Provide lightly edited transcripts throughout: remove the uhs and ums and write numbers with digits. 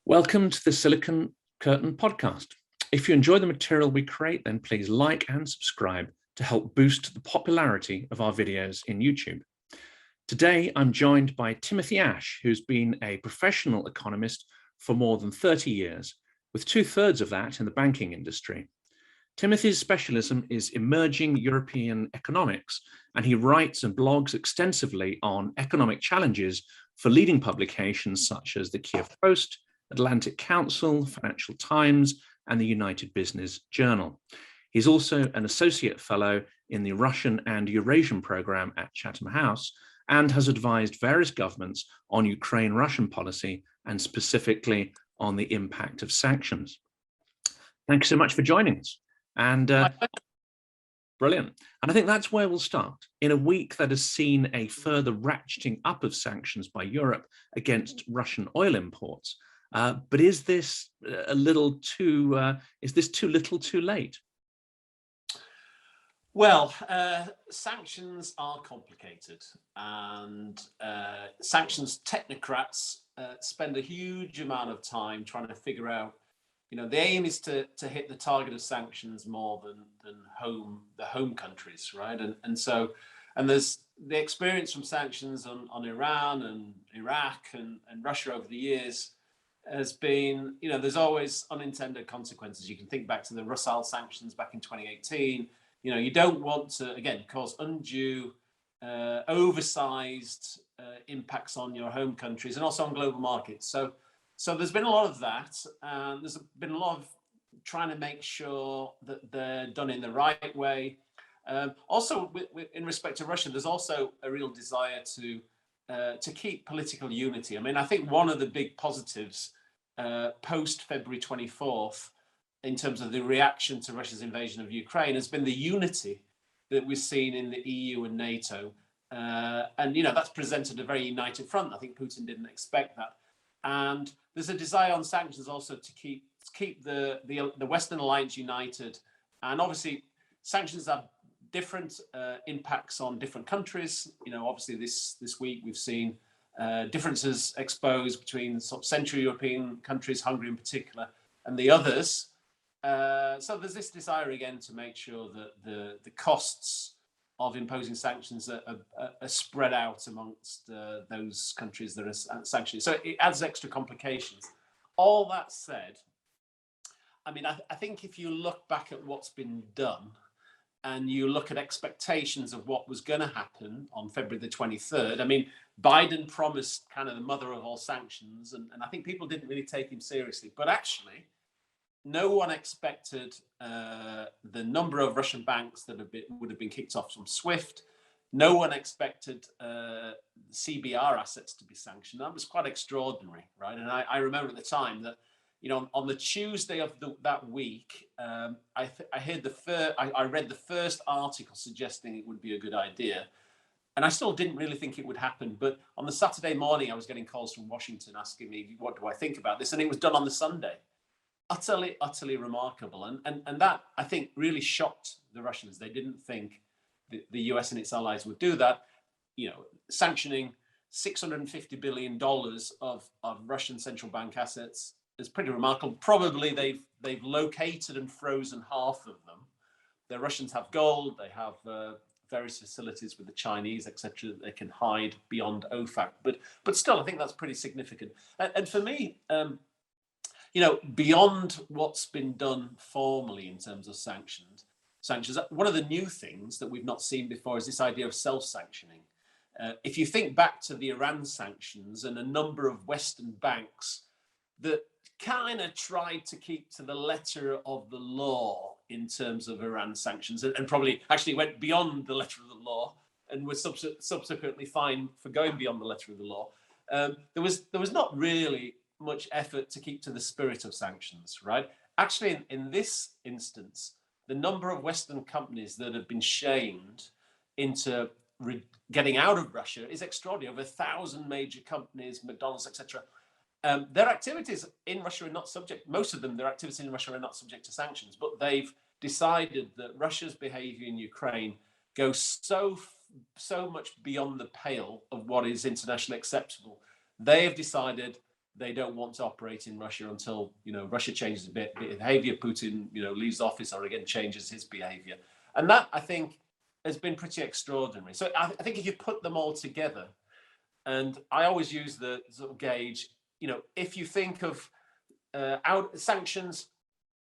Welcome to the Silicon Curtain podcast. If you enjoy the material we create, then please like and subscribe to help boost the popularity of our videos in YouTube. Today, I'm joined by Timothy Ash, who's been a professional economist for more than 30 years, with 2/3 of that in the banking industry. Timothy's specialism is emerging European economics, and he writes and blogs extensively on economic challenges for leading publications such as the Kyiv Post, Atlantic Council, Financial Times, and the United Business Journal. He's also an associate fellow in the Russian and Eurasian program at Chatham House and has advised various governments on Ukraine-Russian policy and specifically on the impact of sanctions. Thank you so much for joining us. And brilliant. And I think that's where we'll start. In a week that has seen a further ratcheting up of sanctions by Europe against Russian oil imports, but is this a little too? Is this too little, too late? Well, sanctions are complicated, and sanctions technocrats spend a huge amount of time trying to figure out. The aim is to hit the target of sanctions more than the home countries, right? And there's the experience from sanctions on Iran and Iraq and Russia over the years has been, there's always unintended consequences. You can think back to the Russia sanctions back in 2018. You don't want to, again, cause undue, oversized impacts on your home countries and also on global markets. So there's been a lot of that, and there's been a lot of trying to make sure that they're done in the right way. Also, in respect to Russia, there's also a real desire to keep political unity. I mean, I think one of the big positives post February 24th, in terms of the reaction to Russia's invasion of Ukraine, has been the unity that we've seen in the EU and NATO. And that's presented a very united front. I think Putin didn't expect that. And there's a desire on sanctions also to keep the Western alliance united. And obviously, sanctions have different impacts on different countries. Obviously, this week we've seen differences exposed between sort of Central European countries, Hungary in particular, and the others. So there's this desire again to make sure that the costs of imposing sanctions are spread out amongst those countries that are sanctioned. So it adds extra complications. All that said, I mean, I think if you look back at what's been done and you look at expectations of what was going to happen on February the 23rd, I mean, Biden promised kind of the mother of all sanctions, and I think people didn't really take him seriously. But actually, no one expected the number of Russian banks that would have been kicked off from SWIFT. No one expected CBR assets to be sanctioned. That was quite extraordinary, right? And I remember at the time that, on the Tuesday of that week, I read the first article suggesting it would be a good idea. And I still didn't really think it would happen. But on the Saturday morning, I was getting calls from Washington asking me, what do I think about this? And it was done on the Sunday. Utterly remarkable. And that, I think, really shocked the Russians. They didn't think the US and its allies would do that. Sanctioning $650 billion of Russian central bank assets is pretty remarkable. Probably they've located and frozen half of them. The Russians have gold, they have various facilities with the Chinese, etc. They can hide beyond OFAC. But still, I think that's pretty significant. And for me, beyond what's been done formally in terms of sanctions, one of the new things that we've not seen before is this idea of self-sanctioning. If you think back to the Iran sanctions and a number of Western banks that kind of tried to keep to the letter of the law in terms of Iran sanctions, and probably actually went beyond the letter of the law and were subsequently fined for going beyond the letter of the law, there was not really much effort to keep to the spirit of sanctions, right? Actually, in this instance, the number of Western companies that have been shamed into getting out of Russia is extraordinary. Over 1,000 major companies, McDonald's, etc. Their activities in Russia are not subject, most of them, their activities in Russia are not subject to sanctions, but they've decided that Russia's behavior in Ukraine goes so much beyond the pale of what is internationally acceptable. They have decided they don't want to operate in Russia until, Russia changes a bit behavior, Putin, leaves office or again changes his behavior. And that, I think, has been pretty extraordinary. So I think if you put them all together, and I always use the sort of gauge, if you think of out sanctions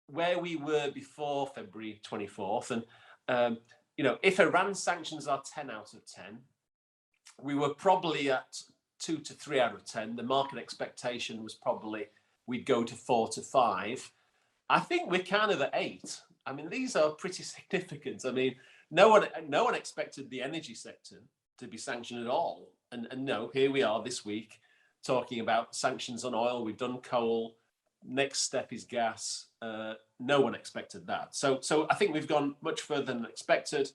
where we were before February 24th, and if Iran's sanctions are 10 out of 10, we were probably at 2 to 3 out of 10. The market expectation was probably we'd go to 4 to 5. I think we're kind of at 8. I mean, these are pretty significant. I mean, no one expected the energy sector to be sanctioned at all. And no, here we are this week talking about sanctions on oil. We've done coal. Next step is gas. No one expected that. So I think we've gone much further than expected.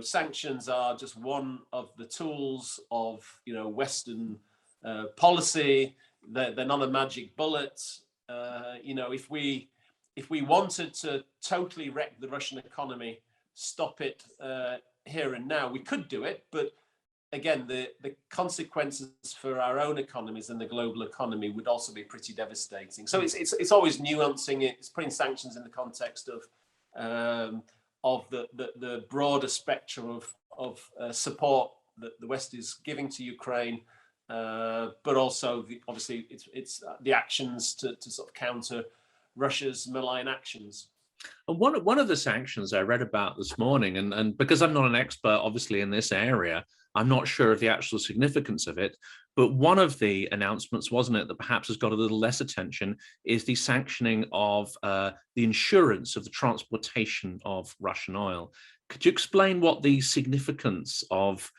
Sanctions are just one of the tools of Western policy. They're not a magic bullet. If we wanted to totally wreck the Russian economy, stop it here and now, we could do it. But again, the consequences for our own economies and the global economy would also be pretty devastating. So it's always nuancing it. It's putting sanctions in the context of the broader spectrum of support that the West is giving to Ukraine, but also obviously it's the actions to sort of counter Russia's malign actions. And one of the sanctions I read about this morning, and because I'm not an expert, obviously, in this area, I'm not sure of the actual significance of it, but one of the announcements, wasn't it, that perhaps has got a little less attention, is the sanctioning of the insurance of the transportation of Russian oil. Could you explain what the significance of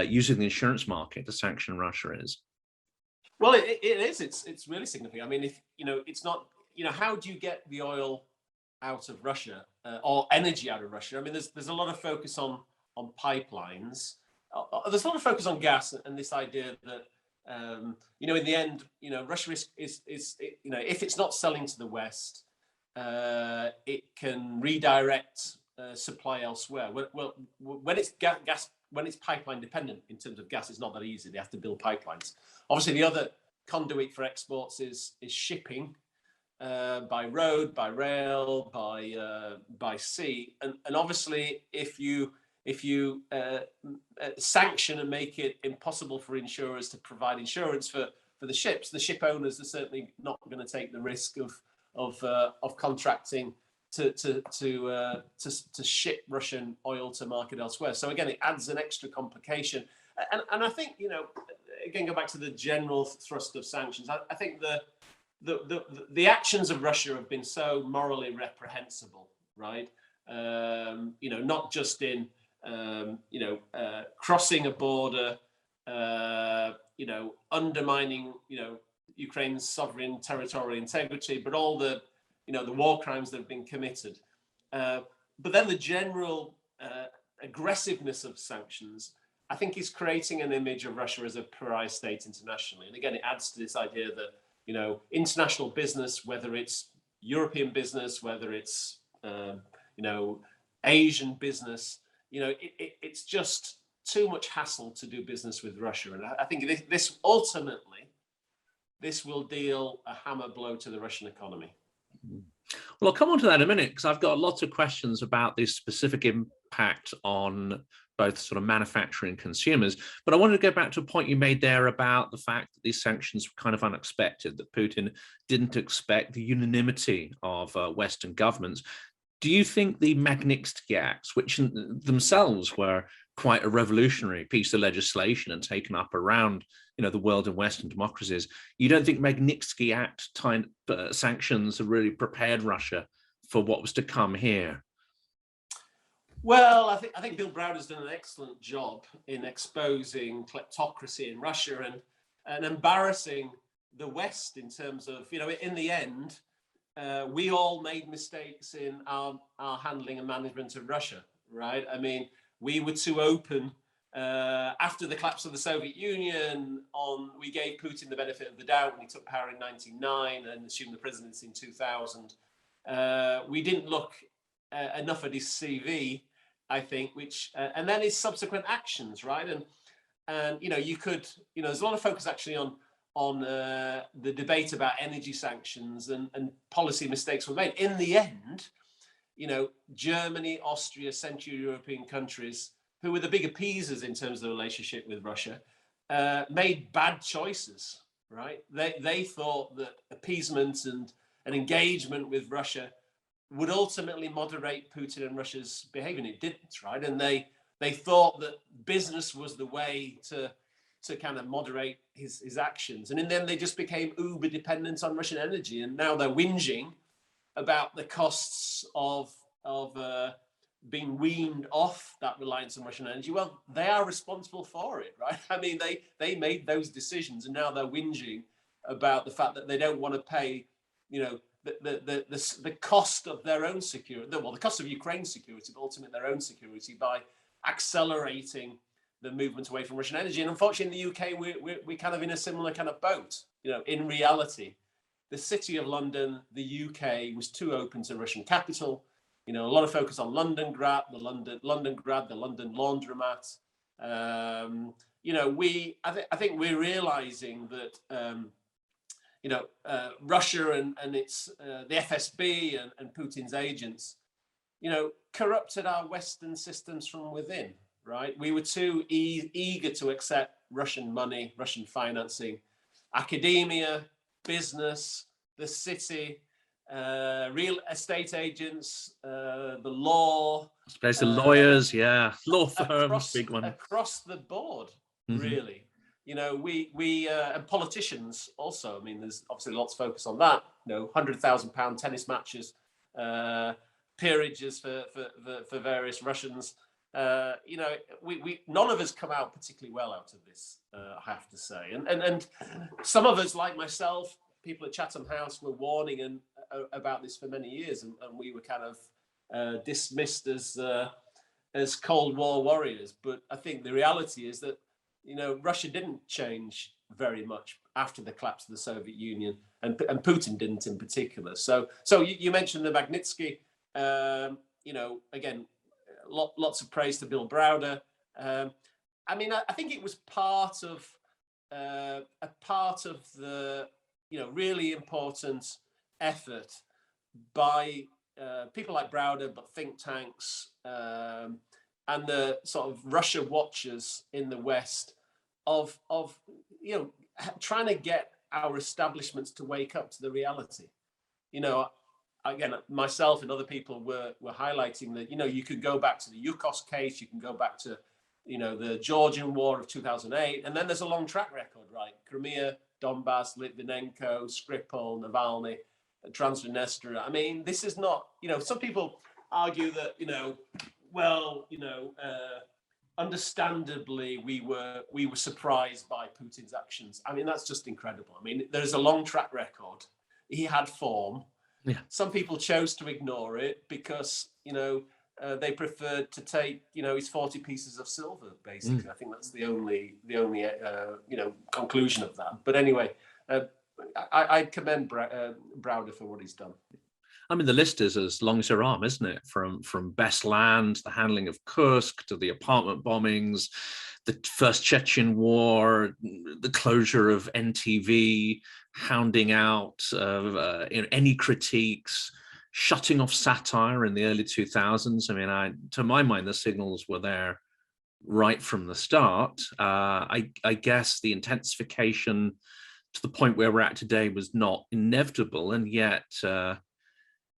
using the insurance market to sanction Russia is? Well, it is. It's really significant. I mean, if it's not, how do you get the oil out of Russia or energy out of Russia? I mean, there's a lot of focus on pipelines. There's a lot of focus on gas and this idea that in the end, Russia is if it's not selling to the West, it can redirect supply elsewhere. Well, when it's gas, when it's pipeline dependent in terms of gas, it's not that easy. They have to build pipelines. Obviously, the other conduit for exports is shipping. By road, by rail, by sea, and obviously, if you sanction and make it impossible for insurers to provide insurance for the ships, the ship owners are certainly not going to take the risk of contracting to ship Russian oil to market elsewhere. So again, it adds an extra complication, and I think again, go back to the general thrust of sanctions. I think the actions of Russia have been so morally reprehensible, right? Not just in crossing a border, undermining Ukraine's sovereign territorial integrity, but all the the war crimes that have been committed. But then the general aggressiveness of sanctions, I think, is creating an image of Russia as a pariah state internationally. And again, it adds to this idea that international business, whether it's European business, whether it's Asian business, it's just too much hassle to do business with Russia. And I think this ultimately will deal a hammer blow to the Russian economy. Well, I'll come on to that in a minute, because I've got lots of questions about the specific impact on both sort of manufacturing and consumers. But I wanted to go back to a point you made there about the fact that these sanctions were kind of unexpected, that Putin didn't expect the unanimity of Western governments. Do you think the Magnitsky Acts, which themselves were quite a revolutionary piece of legislation and taken up around the world in Western democracies, you don't think Magnitsky Act sanctions have really prepared Russia for what was to come here? Well, I think Bill Browder's done an excellent job in exposing kleptocracy in Russia and embarrassing the West in terms of, in the end, we all made mistakes in our handling and management of Russia, right? I mean, we were too open. After the collapse of the Soviet Union, we gave Putin the benefit of the doubt when he took power in 1999 and assumed the presidency in 2000. We didn't look enough at his CV, I think, and then his subsequent actions, right? And you could, there's a lot of focus actually on on the debate about energy sanctions, and policy mistakes were made. In the end, Germany, Austria, Central European countries, who were the big appeasers in terms of the relationship with Russia, made bad choices, right? They thought that appeasement and an engagement with Russia would ultimately moderate Putin and Russia's behavior, and it didn't, right? And they thought that business was the way to kind of moderate his actions. And in the end, they just became uber dependent on Russian energy. And now they're whinging about the costs of being weaned off that reliance on Russian energy. Well, they are responsible for it, right? I mean, they made those decisions, and now they're whinging about the fact that they don't want to pay, the cost of their own security, well, the cost of Ukraine's security, but ultimately their own security, by accelerating the movement away from Russian energy. And unfortunately, in the UK, we're kind of in a similar kind of boat. In reality, the City of London, the UK, was too open to Russian capital. A lot of focus on Londongrad, the London laundromat. I think we're realizing that Russia and its the FSB and Putin's agents, corrupted our Western systems from within. Right? We were too eager to accept Russian money, Russian financing, academia, business, the city, real estate agents, the law. Space the lawyers, law firms, big one. Across the board, really. We and politicians also. I mean, there's obviously lots of focus on that. £100,000 tennis matches, peerages for various Russians. We none of us come out particularly well out of this, I have to say, and some of us, like myself, people at Chatham House, were warning about this for many years, and we were kind of dismissed as Cold War warriors. But I think the reality is that Russia didn't change very much after the collapse of the Soviet Union, and Putin didn't in particular. So you mentioned the Magnitsky, again. Lots of praise to Bill Browder. I think it was part of the really important effort by people like Browder, but think tanks and the sort of Russia watchers in the West of trying to get our establishments to wake up to the reality. Again, myself and other people were highlighting that, you could go back to the Yukos case, you can go back to, the Georgian War of 2008, and then there's a long track record, right? Crimea, Donbass, Litvinenko, Skripal, Navalny, Transnistria. I mean, this is not, some people argue that, understandably, we were surprised by Putin's actions. I mean, that's just incredible. I mean, there's a long track record. He had form. Yeah. Some people chose to ignore it because, they preferred to take, his 40 pieces of silver, basically. I think that's the only conclusion of that. But anyway, I commend Browder for what he's done. I mean, the list is as long as your arm, isn't it? From Beslan, the handling of Kursk, to the apartment bombings, the first Chechen war, the closure of NTV, hounding out any critiques, shutting off satire in the early 2000s. I mean, to my mind, the signals were there right from the start. I guess the intensification to the point where we're at today was not inevitable, and yet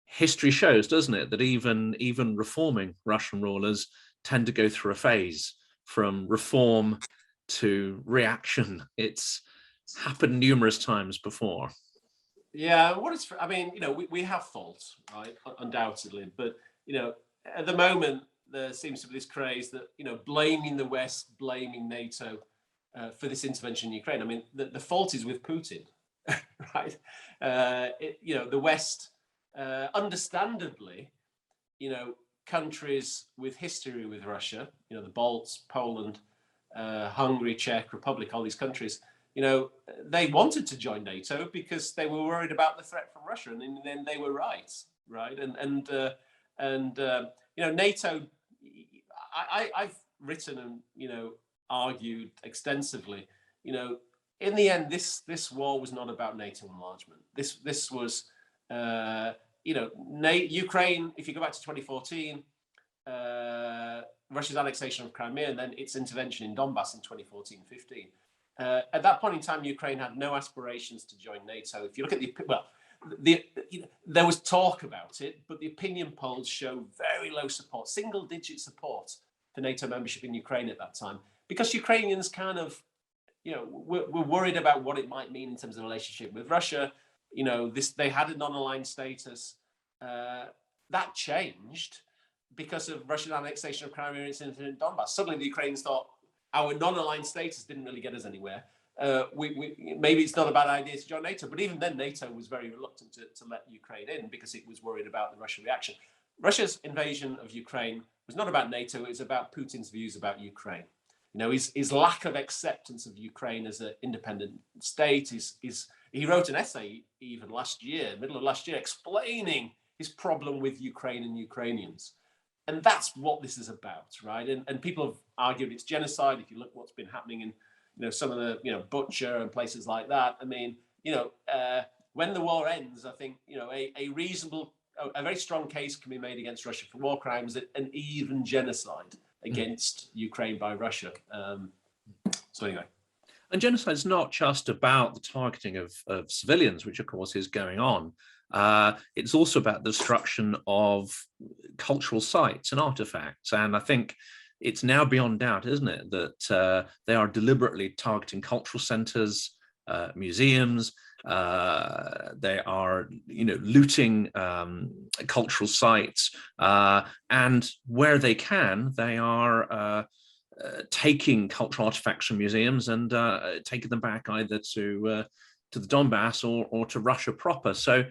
history shows, doesn't it, that even reforming Russian rulers tend to go through a phase from reform to reaction. It's happened numerous times before. Yeah, we have faults, right? Undoubtedly, but at the moment there seems to be this craze that blaming the West, blaming NATO for this intervention in Ukraine. I mean, the fault is with Putin, right? The West, understandably, countries with history with Russia, the Balts, Poland, Hungary, Czech Republic, all these countries, they wanted to join NATO because they were worried about the threat from Russia, and then they were right? And NATO. I've written and argued extensively. in the end, this war was not about NATO enlargement. This was, Ukraine. If you go back to 2014, Russia's annexation of Crimea and then its intervention in Donbass in 2014-15. At that point in time, Ukraine had no aspirations to join NATO. If you look at there was talk about it, but the opinion polls show very low support, single-digit support for NATO membership in Ukraine at that time, because Ukrainians kind of, were worried about what it might mean in terms of the relationship with Russia. They had a non-aligned status. That changed because of Russian annexation of Crimea and its intervention in Donbass. Suddenly, the Ukrainians thought our non-aligned status didn't really get us anywhere. Maybe it's not a bad idea to join NATO, but even then, NATO was very reluctant to let Ukraine in because it was worried about the Russian reaction. Russia's invasion of Ukraine was not about NATO; it was about Putin's views about Ukraine. His lack of acceptance of Ukraine as an independent state. He wrote an essay even middle of last year, explaining his problem with Ukraine and Ukrainians. And that's what this is about, right? And people have argued it's genocide. If you look what's been happening in, some of the, Butcher and places like that. I mean, when the war ends, I think, a very strong case can be made against Russia for war crimes and even genocide against Ukraine by Russia. So anyway. And genocide is not just about the targeting of civilians, which of course is going on. It's also about the destruction of cultural sites and artifacts. And I think it's now beyond doubt, isn't it, that they are deliberately targeting cultural centers, museums. They are, looting cultural sites, and where they can, they are taking cultural artifacts from museums and taking them back either to the Donbass or to Russia proper. So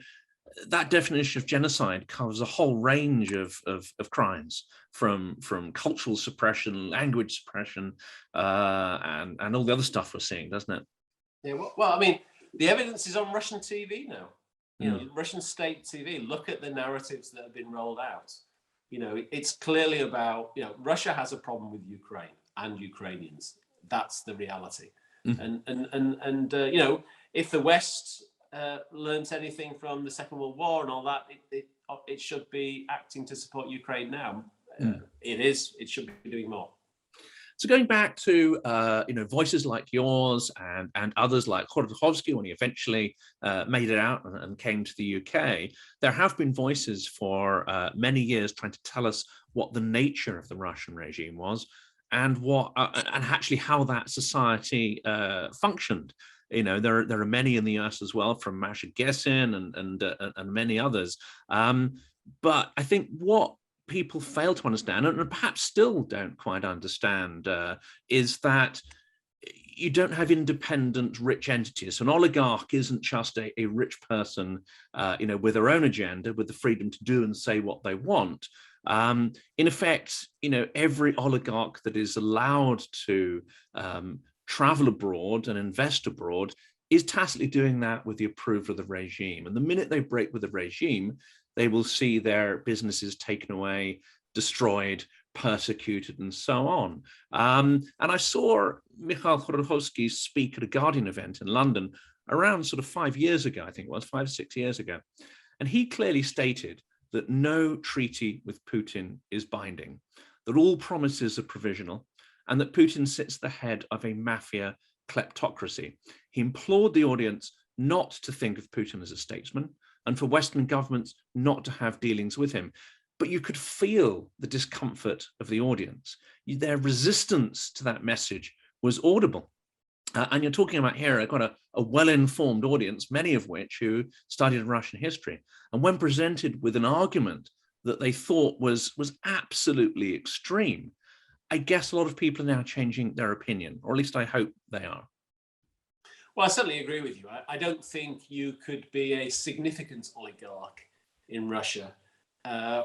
that definition of genocide covers a whole range of crimes, from cultural suppression, language suppression, and all the other stuff we're seeing, doesn't it? Yeah. Well, I mean, the evidence is on Russian TV now. Russian state TV. Look at the narratives that have been rolled out. It's clearly about, Russia has a problem with Ukraine and Ukrainians. That's the reality. And if the West learnt anything from the Second World War and all that, it should be acting to support Ukraine now. It should be doing more. So going back to voices like yours and others like Khodorkovsky, when he eventually made it out and came to the UK, there have been voices for many years trying to tell us what the nature of the Russian regime was and and actually how that society functioned. There are many in the US as well, from Masha Gessen and many others. But I think what people fail to understand, and perhaps still don't quite understand, is that you don't have independent rich entities. So an oligarch isn't just a rich person, with their own agenda, with the freedom to do and say what they want. In effect, every oligarch that is allowed to travel abroad and invest abroad is tacitly doing that with the approval of the regime. And the minute they break with the regime, they will see their businesses taken away, destroyed, persecuted, and so on. And I saw Mikhail Khodorkovsky speak at a Guardian event in London around sort of 5 years ago, I think it was 5 6 years ago. And he clearly stated that no treaty with Putin is binding, that all promises are provisional, and that Putin sits at the head of a mafia kleptocracy. He implored the audience not to think of Putin as a statesman, and for Western governments not to have dealings with him. But you could feel the discomfort of the audience. Their resistance to that message was audible. And you're talking about here, I've got a well-informed audience, many of which who studied Russian history. And when presented with an argument that they thought was absolutely extreme, I guess a lot of people are now changing their opinion, or at least I hope they are. Well, I certainly agree with you. I don't think you could be a significant oligarch in Russia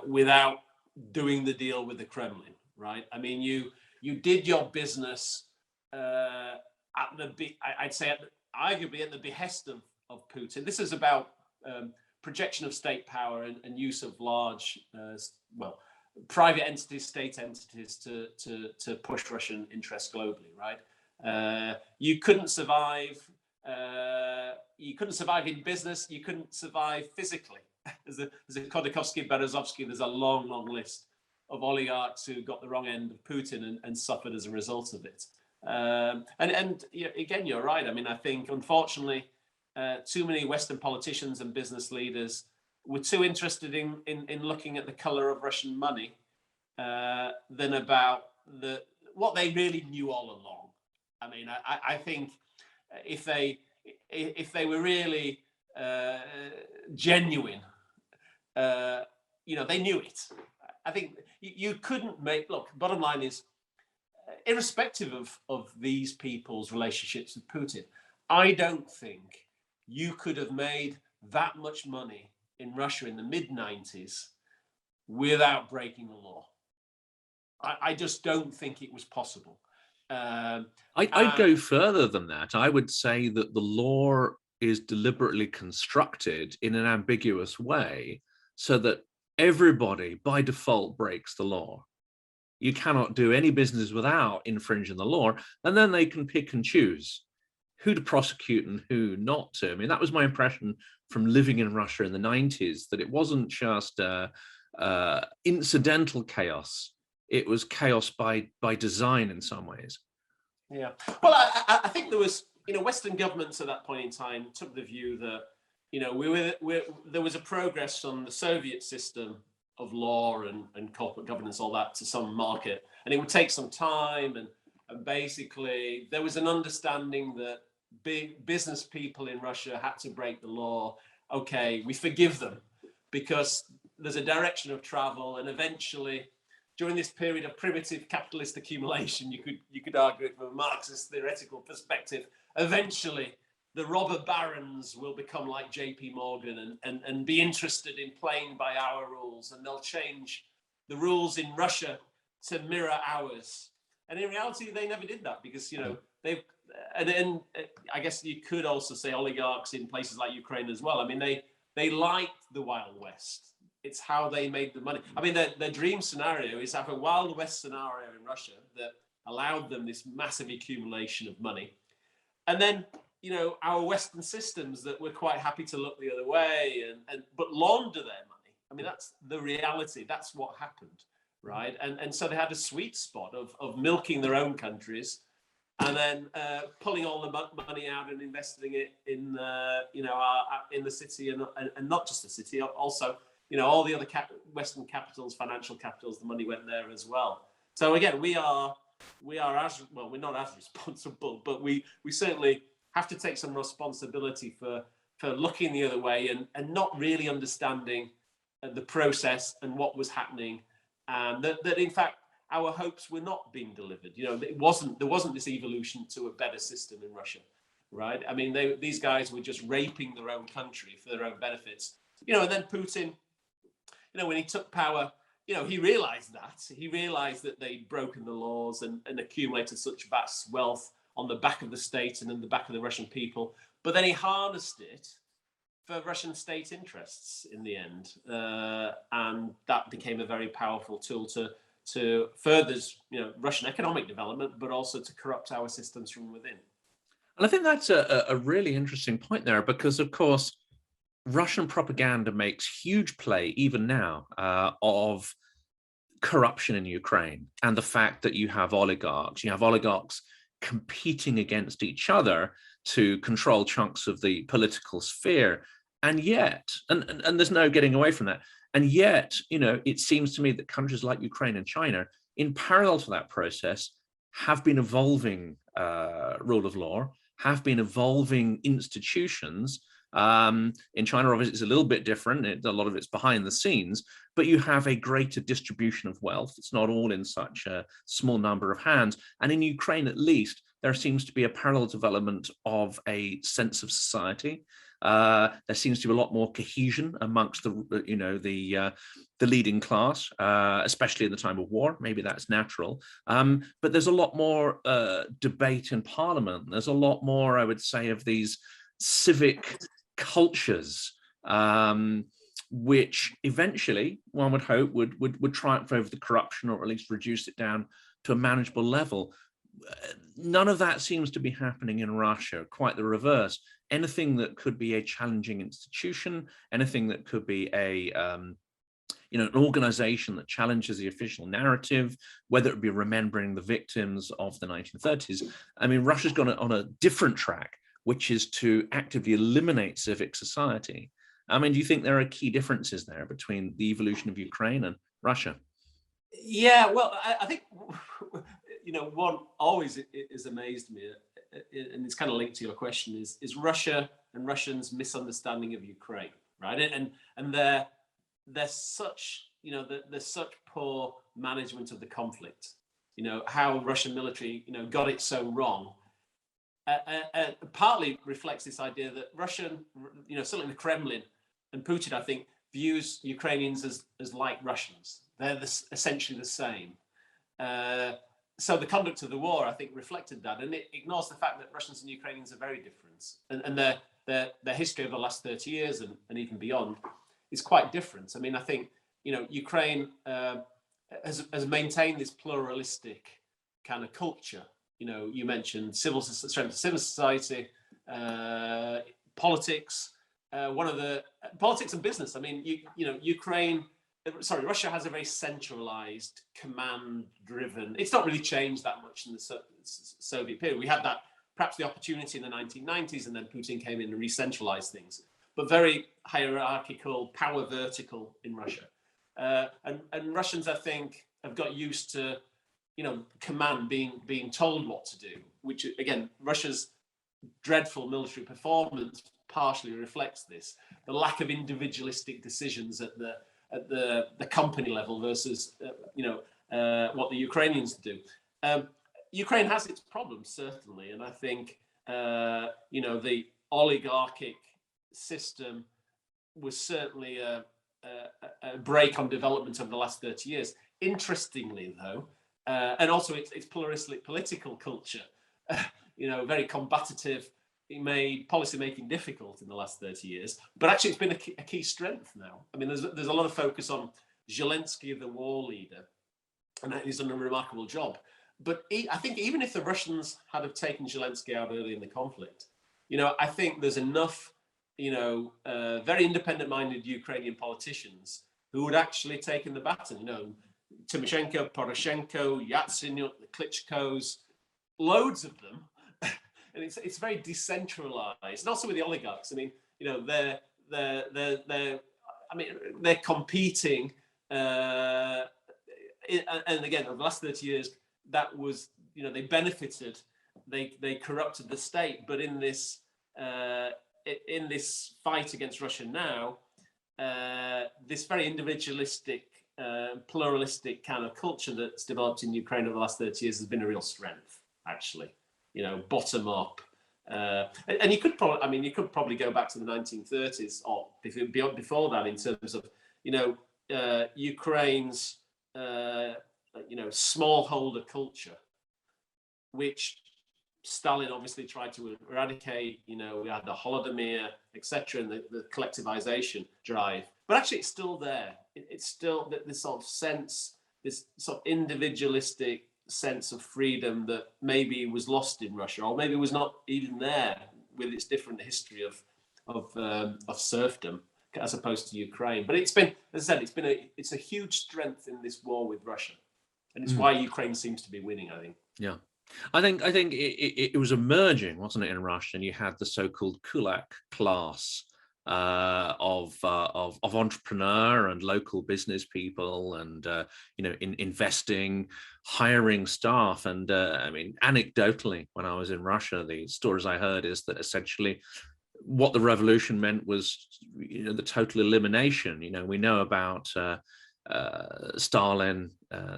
without doing the deal with the Kremlin, right? I mean, you did your business I'd say arguably at the behest of Putin. This is about projection of state power and use of large, private entities, state entities to push Russian interests globally, right? You couldn't survive You couldn't survive in business. You couldn't survive physically. There's a Khodorkovsky, Berezovsky. There's a long, long list of oligarchs who got the wrong end of Putin and suffered as a result of it. And again, you're right. I mean, I think, unfortunately, too many Western politicians and business leaders were too interested in looking at the color of Russian money than about what they really knew all along. I mean, I think if they were really genuine, they knew it. I think you couldn't look, bottom line is, irrespective of these people's relationships with Putin, I don't think you could have made that much money in Russia in the mid-90s without breaking the law. I just don't think it was possible. I'd go further than that. I would say that the law is deliberately constructed in an ambiguous way so that everybody by default breaks the law. You cannot do any business without infringing the law, and then they can pick and choose who to prosecute and who not to. I mean, that was my impression from living in Russia in the 90s, that it wasn't just incidental chaos. It was chaos by design in some ways. Yeah. Well, I think there was, Western governments at that point in time took the view that, there was a progress from the Soviet system of law and corporate governance, all that, to some market, and it would take some time. And basically, there was an understanding that big business people in Russia had to break the law. Okay, we forgive them because there's a direction of travel, and eventually, during this period of primitive capitalist accumulation, you could argue it from a Marxist theoretical perspective, eventually the robber barons will become like JP Morgan and be interested in playing by our rules, and they'll change the rules in Russia to mirror ours. And in reality, they never did that because, and then I guess you could also say oligarchs in places like Ukraine as well. I mean, they liked the Wild West. It's how they made the money. I mean, their dream scenario is to have a Wild West scenario in Russia that allowed them this massive accumulation of money. And then, our Western systems that were quite happy to look the other way but launder their money. I mean, that's the reality. That's what happened, right? And so they had a sweet spot of milking their own countries and then pulling all the money out and investing it in, in the city and not just the city, also, all the other Western capitals, financial capitals, the money went there as well. So again, we are as well. We're not as responsible, but we certainly have to take some responsibility for looking the other way and not really understanding the process and what was happening, and that in fact our hopes were not being delivered. There wasn't this evolution to a better system in Russia, right? I mean, these guys were just raping their own country for their own benefits. And then Putin, when he took power, he realized that they'd broken the laws and accumulated such vast wealth on the back of the state and in the back of the Russian people. But then he harnessed it for Russian state interests in the end. And that became a very powerful tool to further, Russian economic development, but also to corrupt our systems from within. And I think that's a really interesting point there, because, of course, Russian propaganda makes huge play, even now, of corruption in Ukraine and the fact that you have oligarchs competing against each other to control chunks of the political sphere. And yet, and there's no getting away from that. And yet, it seems to me that countries like Ukraine and China, in parallel to that process, have been evolving rule of law, have been evolving institutions. In China, obviously, it's a little bit different. A lot of it's behind the scenes, but you have a greater distribution of wealth. It's not all in such a small number of hands. And in Ukraine, at least, there seems to be a parallel development of a sense of society. There seems to be a lot more cohesion amongst the leading class, especially in the time of war. Maybe that's natural. But there's a lot more debate in parliament. There's a lot more, I would say, of these civic cultures, which eventually, one would hope, would triumph over the corruption, or at least reduce it down to a manageable level. none of that seems to be happening in Russia. Quite the reverse. Anything that could be a challenging institution, anything that could be a an organization that challenges the official narrative, whether it be remembering the victims of the 1930s. I mean, Russia's gone on a different track, which is to actively eliminate civic society. I mean, do you think there are key differences there between the evolution of Ukraine and Russia? Yeah, well, I think one always is amazed me, and it's kind of linked to your question, is Russia and Russians' misunderstanding of Ukraine, right? And there's such there's such poor management of the conflict. How Russian military got it so wrong. Partly reflects this idea that Russian, certainly the Kremlin and Putin, I think, views Ukrainians as like Russians. They're essentially the same. So the conduct of the war, I think, reflected that, and it ignores the fact that Russians and Ukrainians are very different, and their history over the last 30 years and even beyond is quite different. I mean, I think Ukraine has maintained this pluralistic kind of culture. You mentioned strength of civil society, politics. One of the politics and business. I mean, Russia has a very centralized, command-driven. It's not really changed that much in the Soviet period. We had that perhaps the opportunity in the 1990s, and then Putin came in and re-centralized things. But very hierarchical, power vertical in Russia, and Russians, I think, have got used to command being told what to do, which again, Russia's dreadful military performance partially reflects this. The lack of individualistic decisions at the company level versus what the Ukrainians do. Ukraine has its problems, certainly, and I think the oligarchic system was certainly a break on development over the last 30 years. Interestingly, though, and also its pluralistic political culture, very combative. It made policy making difficult in the last 30 years, but actually it's been a key strength now. I mean, there's a lot of focus on Zelensky, the war leader, and he's done a remarkable job. But I think even if the Russians had have taken Zelensky out early in the conflict, I think there's enough, very independent-minded Ukrainian politicians who would actually taken the baton. Tymoshenko, Poroshenko, Yatsenyuk, the Klitschkos, loads of them. And it's very decentralized, and also with the oligarchs. I mean, they're competing, and again, over the last 30 years, that was, they benefited, they corrupted the state, but in this fight against Russia now, this very individualistic, pluralistic kind of culture that's developed in Ukraine over the last 30 years has been a real strength, actually. Bottom up, and you could probably go back to the 1930s or before that in terms of Ukraine's smallholder culture, which Stalin obviously tried to eradicate. We had the Holodomor, etc., and the collectivization drive. But actually, it's still there. It's still this sort of sense, this sort of individualistic sense of freedom that maybe was lost in Russia, or maybe was not even there with its different history of serfdom as opposed to Ukraine. But it's been, as I said, it's a huge strength in this war with Russia, and it's why Ukraine seems to be winning, I think. Yeah, I think it was emerging, wasn't it, in Russia? And you had the so-called kulak class of entrepreneur and local business people, and investing, hiring staff. And I mean, anecdotally, when I was in Russia, the stories I heard is that essentially what the revolution meant was the total elimination. We know about Stalin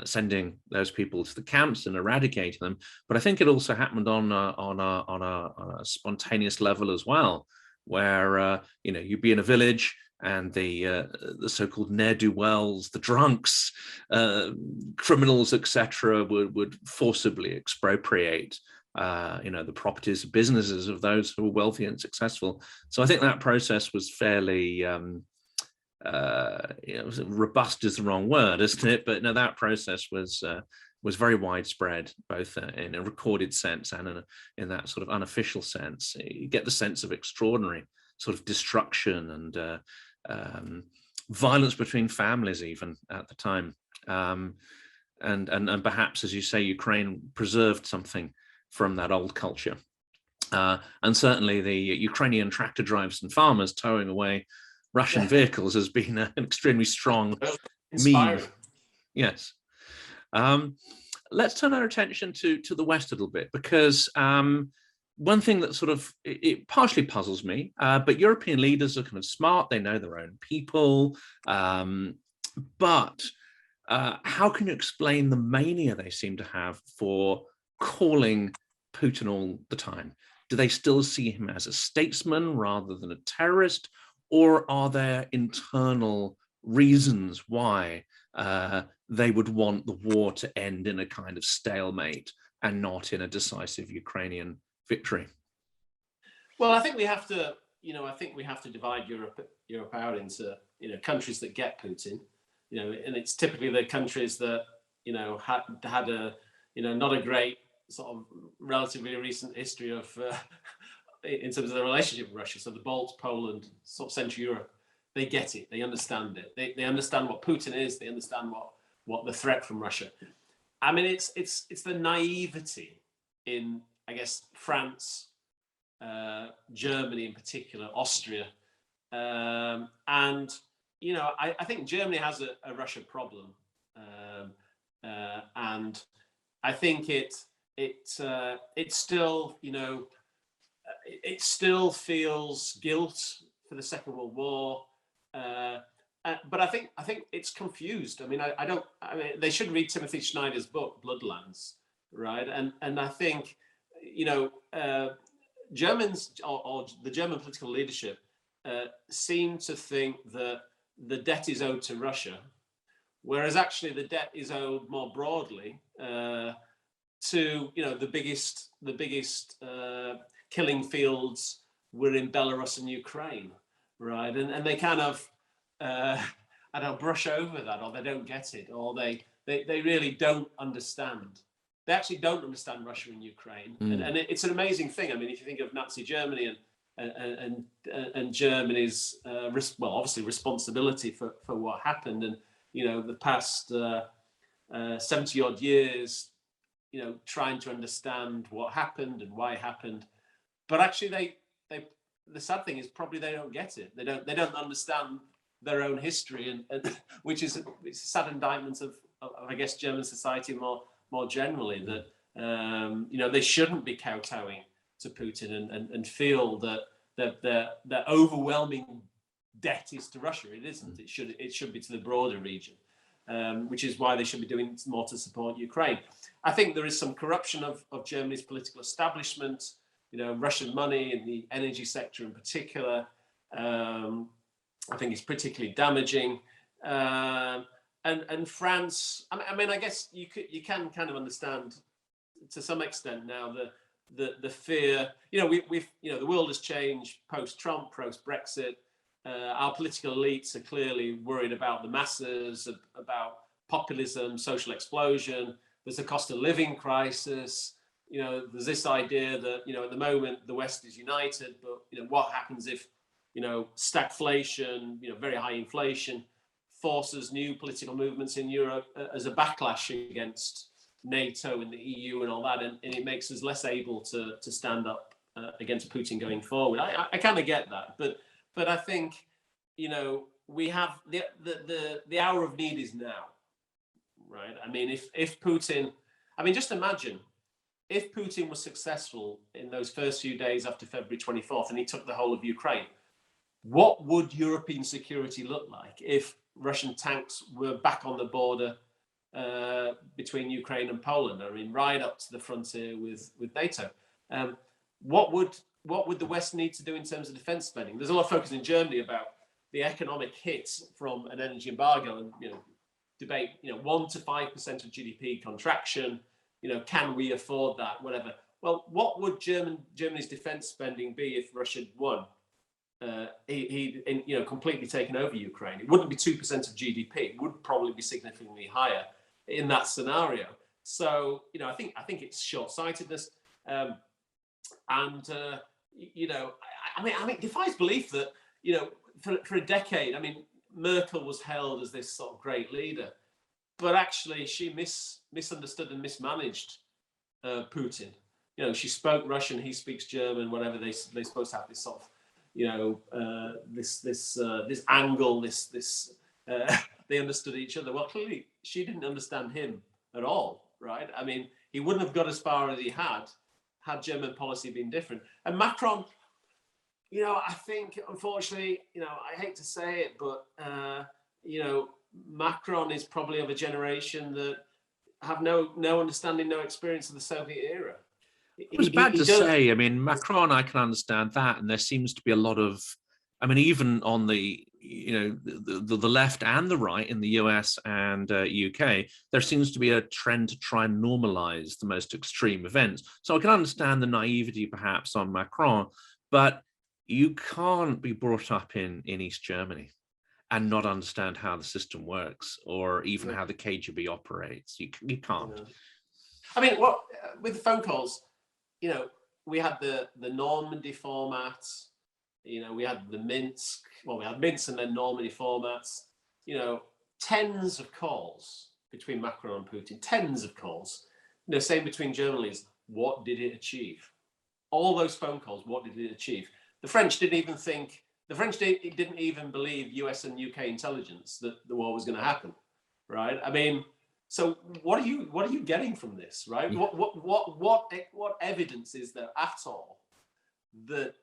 sending those people to the camps and eradicating them, but I think it also happened on a spontaneous level as well, where you'd be in a village and the so-called ne'er-do-wells, the drunks, criminals, etc., would forcibly expropriate the properties, businesses of those who were wealthy and successful. So I think that process was fairly robust is the wrong word, isn't it? But no, that process was was very widespread, both in a recorded sense and in that sort of unofficial sense. You get the sense of extraordinary sort of destruction and violence between families even at the time. And perhaps, as you say, Ukraine preserved something from that old culture. And certainly the Ukrainian tractor drivers and farmers towing away Russian vehicles has been an extremely strong meme. Yes. Let's turn our attention to the West a little bit, because one thing that sort of, it partially puzzles me, but European leaders are kind of smart, they know their own people, but how can you explain the mania they seem to have for calling Putin all the time? Do they still see him as a statesman rather than a terrorist, or are there internal reasons why they would want the war to end in a kind of stalemate and not in a decisive Ukrainian victory? Well, I think we have to, divide Europe out into, countries that get Putin, and it's typically the countries that, had a, not a great sort of relatively recent history of, in terms of the relationship with Russia. So the Balts, Poland, sort of Central Europe, they get it, they understand it, they understand what Putin is, they understand what the threat from Russia. I mean, it's the naivety in, I guess, France, Germany in particular, Austria, and I think Germany has a Russia problem, and I think it still, it still feels guilt for the Second World War. But I think it's confused. I mean, they should read Timothy Schneider's book Bloodlands, right? And I think, Germans or the German political leadership seem to think that the debt is owed to Russia, whereas actually the debt is owed more broadly to the biggest killing fields were in Belarus and Ukraine, right? And they kind of I don't brush over that, or they don't get it, or they really don't understand. They actually don't understand Russia and Ukraine, and it's an amazing thing. I mean, if you think of Nazi Germany and Germany's obviously responsibility for what happened, and the past 70 odd years, trying to understand what happened and why it happened, but actually the sad thing is probably they don't get it. They don't understand their own history, and which is a sad indictment of I guess German society more generally, that they shouldn't be kowtowing to Putin and feel that their overwhelming debt is to Russia. It isn't. It should be to the broader region, which is why they should be doing more to support Ukraine. I think there is some corruption of Germany's political establishment. Russian money in the energy sector in particular, I think is particularly damaging. And France, I mean, I guess you can kind of understand to some extent now the fear. We've the world has changed post-Trump, post-Brexit. Our political elites are clearly worried about the masses, about populism, social explosion. There's a cost of living crisis. There's this idea that at the moment the West is united, but what happens if stagflation, very high inflation, forces new political movements in Europe as a backlash against NATO and the EU and all that, and it makes us less able to stand up against Putin going forward. I kind of get that, but I think we have the hour of need is now, right? I mean, if Putin, just imagine if Putin was successful in those first few days after February 24th and he took the whole of Ukraine, what would European security look like if Russian tanks were back on the border between Ukraine and Poland? I mean, right up to the frontier with NATO. What would the West need to do in terms of defense spending? There's a lot of focus in Germany about the economic hits from an energy embargo, and debate 1 to 5% of GDP contraction. Can we afford that? Whatever. Well, what would Germany's defense spending be if Russia won? He'd completely taken over Ukraine. It wouldn't be 2% of GDP. It would probably be significantly higher in that scenario. So, I think it's short-sightedness, and I mean, it defies belief that for a decade, I mean, Merkel was held as this sort of great leader, but actually she misunderstood and mismanaged Putin. She spoke Russian, he speaks German, whatever. They're supposed to have this sort of, this angle, this they understood each other. Well, clearly she didn't understand him at all, right? I mean, he wouldn't have got as far as he had German policy been different. And Macron, I think, unfortunately, I hate to say it, but Macron is probably of a generation that have no understanding, no experience of the Soviet era. It was bad to say. I mean, Macron, I can understand that, and there seems to be a lot of, I mean, even on the the left and the right in the US and UK, there seems to be a trend to try and normalize the most extreme events. So I can understand the naivety perhaps on Macron, but you can't be brought up in East Germany and not understand how the system works, or even how the KGB operates. You can't. I mean, with the phone calls, we had the Normandy format. We had the Minsk. Well, we had Minsk and then Normandy formats. Tens of calls between Macron and Putin. Tens of calls. Same between German leaders. What did it achieve? All those phone calls. What did it achieve? The French didn't even think. The French didn't even believe US and UK intelligence that the war was going to happen, right? I mean, so what are you getting from this, right? Yeah. What evidence is there at all that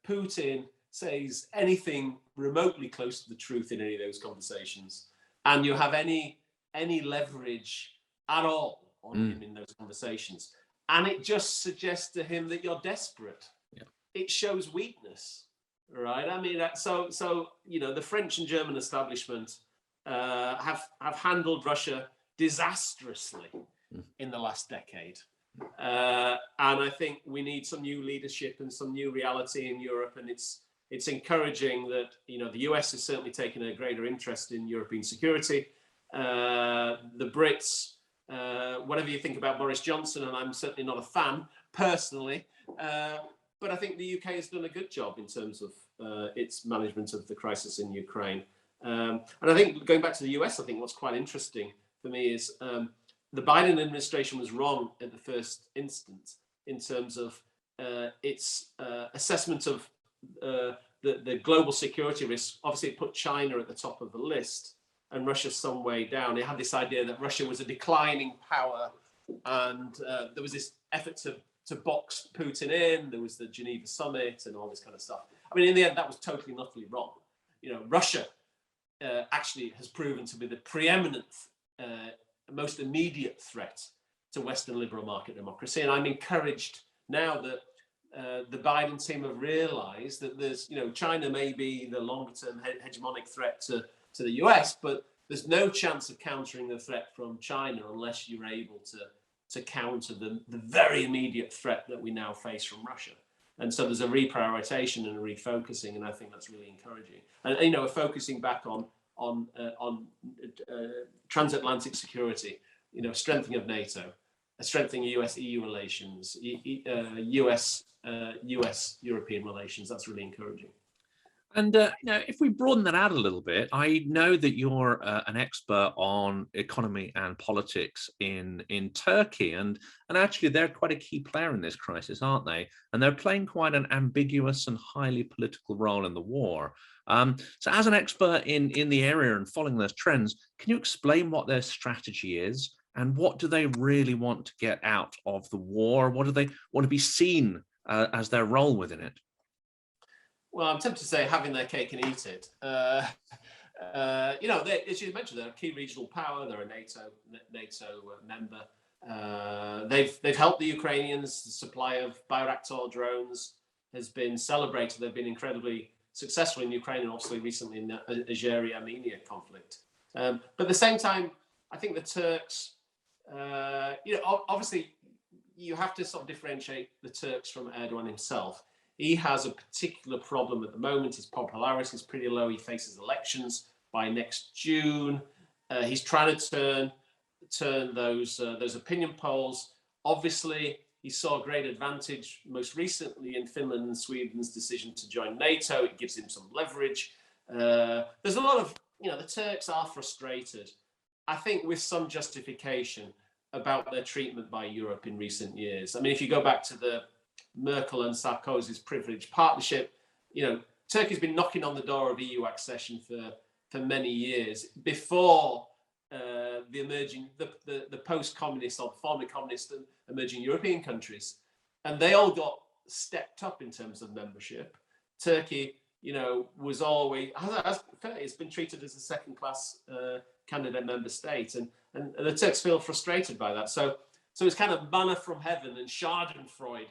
Putin says anything remotely close to the truth in any of those conversations, and you have any leverage at all on him in those conversations? And it just suggests to him that you're desperate. Yeah. It shows weakness. Right. I mean, so the French and German establishment have handled Russia disastrously in the last decade, and I think we need some new leadership and some new reality in Europe. And it's encouraging that the US is certainly taking a greater interest in European security. The Brits, whatever you think about Boris Johnson, and I'm certainly not a fan personally. But I think the UK has done a good job in terms of its management of the crisis in Ukraine. And I think going back to the US, I think what's quite interesting for me is the Biden administration was wrong at the first instance in terms of its assessment of the global security risks. Obviously, it put China at the top of the list and Russia some way down. It had this idea that Russia was a declining power, and there was this effort to box Putin in. There was the Geneva summit and all this kind of stuff. I mean, in the end, that was totally and utterly wrong. Russia actually has proven to be the preeminent, most immediate threat to Western liberal market democracy. And I'm encouraged now that the Biden team have realized that there's, China may be the longer term hegemonic threat to the US, but there's no chance of countering the threat from China unless you're able to counter the very immediate threat that we now face from Russia. And so there's a reprioritization and a refocusing, and I think that's really encouraging. And we're focusing back on transatlantic security, strengthening of NATO, strengthening US-EU relations, US-European relations. That's really encouraging. And if we broaden that out a little bit, I know that you're an expert on economy and politics in Turkey, and actually they're quite a key player in this crisis, aren't they? And they're playing quite an ambiguous and highly political role in the war. So as an expert in the area and following those trends, can you explain what their strategy is, and what do they really want to get out of the war? What do they want to be seen as their role within it? Well, I'm tempted to say having their cake and eat it. As you mentioned, they're a key regional power. They're a NATO member. They've helped the Ukrainians. The supply of Bayraktar drones has been celebrated. They've been incredibly successful in Ukraine, and obviously recently in the Azeri-Armenia conflict. But at the same time, I think the Turks, obviously you have to sort of differentiate the Turks from Erdogan himself. He has a particular problem at the moment. His popularity is pretty low. He faces elections by next June. He's trying to turn turn those opinion polls. Obviously, he saw great advantage most recently in Finland and Sweden's decision to join NATO. It gives him some leverage. There's a lot of, the Turks are frustrated, I think with some justification, about their treatment by Europe in recent years. I mean, if you go back to the Merkel and Sarkozy's privileged partnership, Turkey's been knocking on the door of EU accession for many years before the post-communist or former communist and emerging European countries, and they all got stepped up in terms of membership. Turkey, was always, it's been treated as a second-class candidate member state, and the Turks feel frustrated by that. So it's kind of manna from heaven and Schadenfreude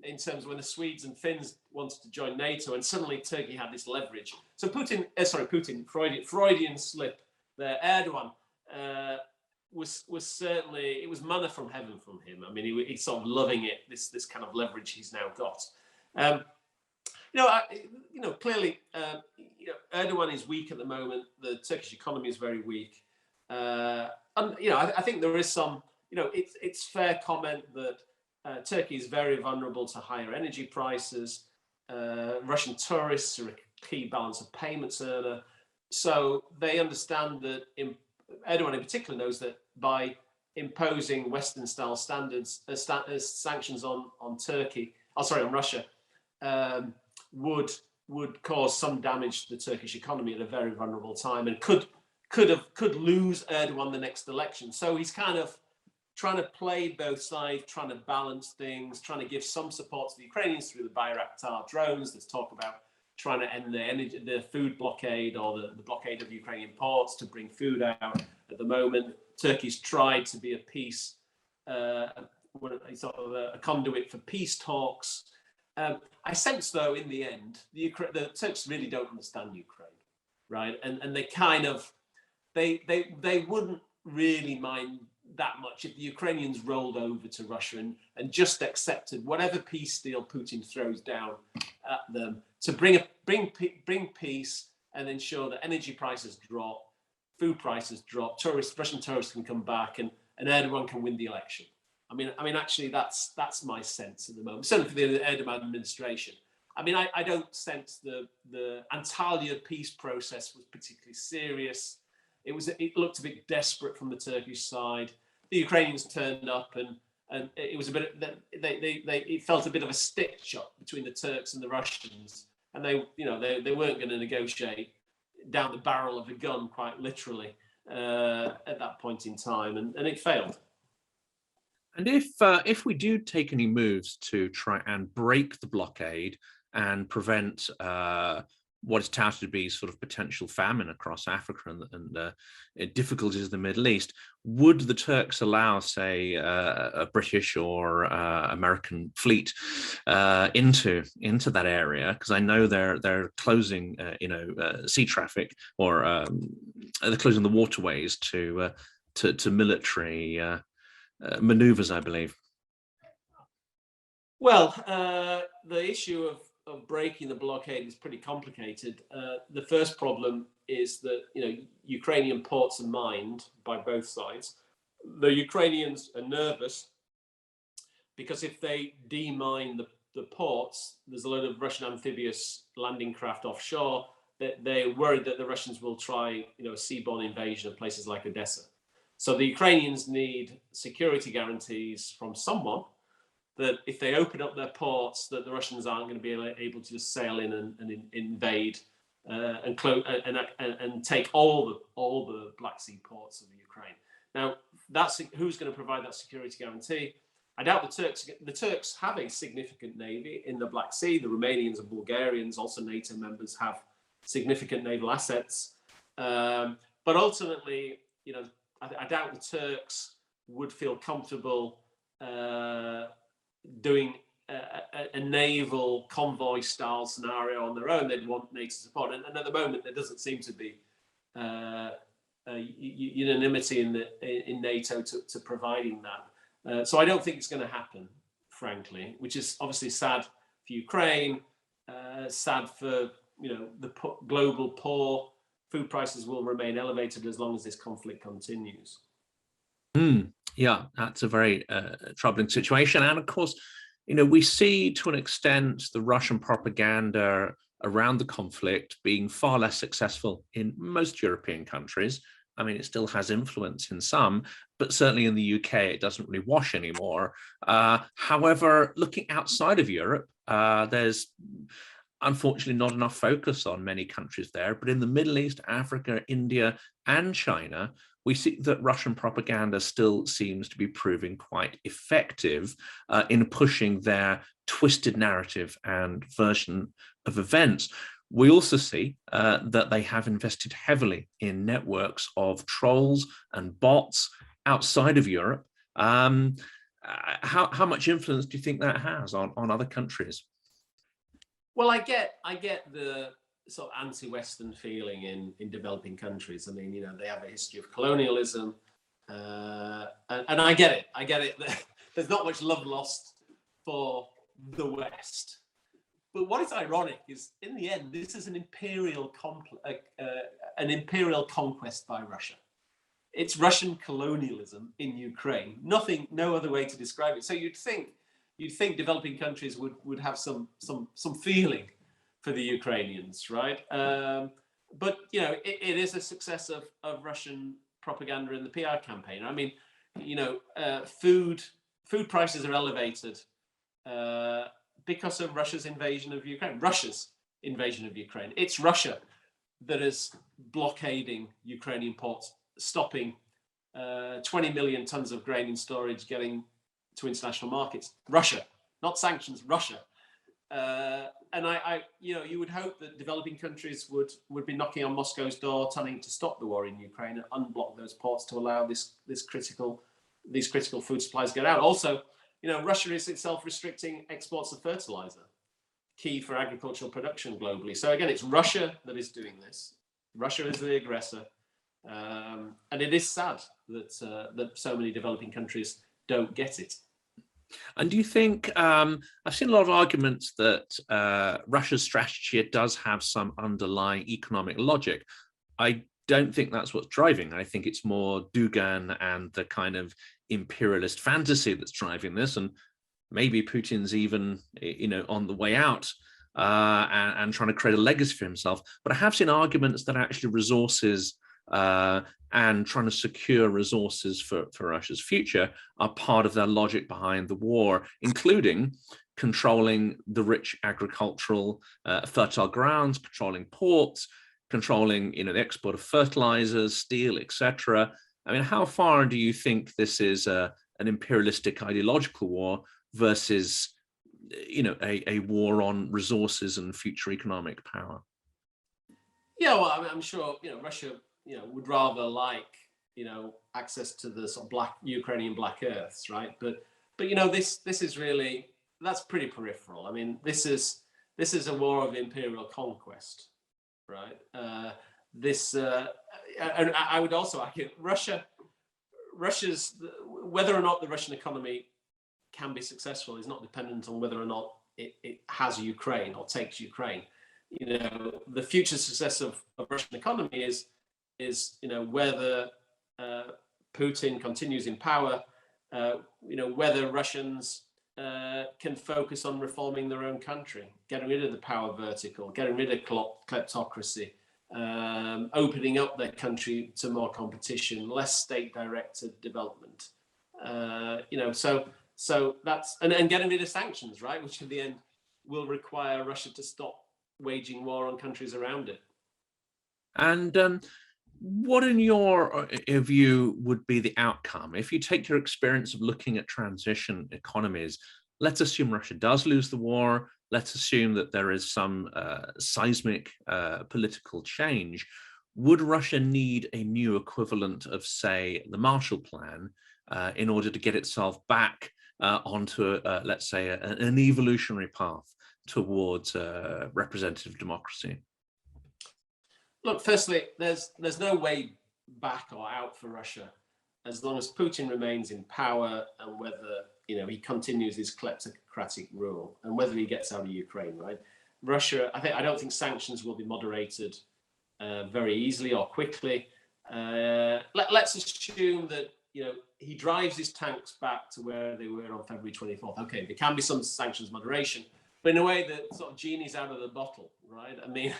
in terms of when the Swedes and Finns wanted to join NATO, and suddenly Turkey had this leverage. So Freudian slip there. Erdogan was certainly, it was manna from heaven from him. I mean, he's sort of loving it, this kind of leverage he's now got. Clearly, Erdogan is weak at the moment. The Turkish economy is very weak. And, I think there is some, it's fair comment that Turkey is very vulnerable to higher energy prices. Russian tourists are a key balance of payments earner. So they understand that Erdogan in particular knows that by imposing Western-style standards, sanctions on Russia, would cause some damage to the Turkish economy at a very vulnerable time, and could lose Erdogan the next election. So he's kind of trying to play both sides, trying to balance things, trying to give some support to the Ukrainians through the Bayraktar drones. There's talk about trying to end the food blockade, or the blockade of Ukrainian ports to bring food out. At the moment, Turkey's tried to be a peace, a conduit for peace talks. I sense, though, in the end, the Turks really don't understand Ukraine, right? And they kind of, they wouldn't really mind that much if the Ukrainians rolled over to Russia and just accepted whatever peace deal Putin throws down at them to bring peace and ensure that energy prices drop, food prices drop, Russian tourists can come back, and Erdogan can win the election. I mean, actually, that's my sense at the moment. Certainly for the Erdogan administration. I mean, I don't sense the Antalya peace process was particularly serious. It looked a bit desperate from the Turkish side. The Ukrainians turned up, and it was a bit. It felt a bit of a stitch up between the Turks and the Russians, and they weren't going to negotiate down the barrel of a gun, quite literally, at that point in time, and it failed. And if we do take any moves to try and break the blockade and prevent what is touted to be sort of potential famine across Africa and difficulties in the Middle East, would the Turks allow, say, a British or American fleet into that area? Because I know they're closing, sea traffic, or they're closing the waterways to military maneuvers, I believe. Well, the issue of breaking the blockade is pretty complicated. The first problem is that Ukrainian ports are mined by both sides. The Ukrainians are nervous because if they demine the ports, there's a lot of Russian amphibious landing craft offshore. They're worried that the Russians will try a seaborne invasion of places like Odessa. So the Ukrainians need security guarantees from someone that if they open up their ports, that the Russians aren't going to be able to just sail in and invade and take all the Black Sea ports of the Ukraine. Now, that's who's going to provide that security guarantee. I doubt the Turks have a significant navy in the Black Sea. The Romanians and Bulgarians, also NATO members, have significant naval assets. But ultimately, I doubt the Turks would feel comfortable doing a naval convoy style scenario on their own. They'd want NATO support, and at the moment there doesn't seem to be unanimity in NATO to providing that. So I don't think it's going to happen, frankly, which is obviously sad for Ukraine, sad for the global poor. Food prices will remain elevated as long as this conflict continues. Yeah, that's a very troubling situation. And of course, we see to an extent the Russian propaganda around the conflict being far less successful in most European countries. I mean, it still has influence in some, but certainly in the UK, it doesn't really wash anymore. However, looking outside of Europe, there's unfortunately not enough focus on many countries there. But in the Middle East, Africa, India, and China, we see that Russian propaganda still seems to be proving quite effective in pushing their twisted narrative and version of events. We also see that they have invested heavily in networks of trolls and bots outside of Europe. How much influence do you think that has on other countries? Well, I get the sort of anti-Western feeling in developing countries. I mean, they have a history of colonialism, and I get it. I get it. There's not much love lost for the West. But what is ironic is, in the end, this is an imperial conquest by Russia. It's Russian colonialism in Ukraine. No other way to describe it. So you'd think developing countries would have some feeling for the Ukrainians, right? But it is a success of Russian propaganda in the PR campaign. I mean, food prices are elevated because of Russia's invasion of Ukraine. It's Russia that is blockading Ukrainian ports, stopping 20 million tons of grain in storage getting to international markets. Russia, not sanctions, Russia. And you would hope that developing countries would be knocking on Moscow's door, telling to stop the war in Ukraine and unblock those ports to allow these critical food supplies to get out. Also, Russia is itself restricting exports of fertilizer, key for agricultural production globally. So again, it's Russia that is doing this. Russia is the aggressor, and it is sad that so many developing countries don't get it. And do you think, I've seen a lot of arguments that Russia's strategy does have some underlying economic logic. I don't think that's what's driving. I think it's more Dugan and the kind of imperialist fantasy that's driving this. And maybe Putin's even, on the way out and trying to create a legacy for himself. But I have seen arguments that actually resources and trying to secure resources for Russia's future are part of their logic behind the war, including controlling the rich agricultural fertile grounds, controlling ports, controlling the export of fertilizers, steel, etc. I mean, how far do you think this is an imperialistic ideological war versus a war on resources and future economic power? Yeah, well, I'm sure Russia would rather like access to the sort of Ukrainian black earths, right? But this is really, that's pretty peripheral. I mean, this is a war of imperial conquest, right? And I would also argue Russia's whether or not the Russian economy can be successful is not dependent on whether or not it has Ukraine or takes Ukraine. The future success of Russian economy is whether Putin continues in power, whether Russians can focus on reforming their own country, getting rid of the power vertical, getting rid of kleptocracy, opening up their country to more competition, less state-directed development. So that's and getting rid of sanctions, right, which in the end will require Russia to stop waging war on countries around it. And what, in your view, would be the outcome if you take your experience of looking at transition economies? Let's assume Russia does lose the war. Let's assume that there is some seismic political change. Would Russia need a new equivalent of, say, the Marshall Plan in order to get itself back onto, let's say, an evolutionary path towards representative democracy? Look, firstly, there's no way back or out for Russia as long as Putin remains in power and whether he continues his kleptocratic rule and whether he gets out of Ukraine. Right? Russia, I don't think sanctions will be moderated very easily or quickly. Let's assume that he drives his tanks back to where they were on February 24th. Okay, there can be some sanctions moderation, but in a way that sort of genie's out of the bottle, right? I mean,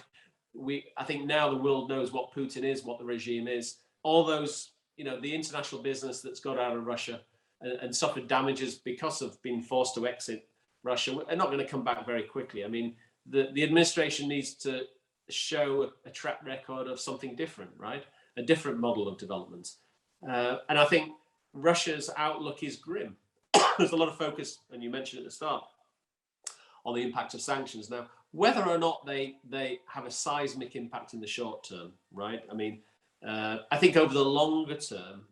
I think now the world knows what Putin is, what the regime is. All those, the international business that's got out of Russia and suffered damages because of being forced to exit Russia are not going to come back very quickly. I mean, the administration needs to show a track record of something different, right? A different model of development. And I think Russia's outlook is grim. There's a lot of focus, and you mentioned at the start, on the impact of sanctions. Now, whether or not they have a seismic impact in the short term, right? I mean, I think over the longer term,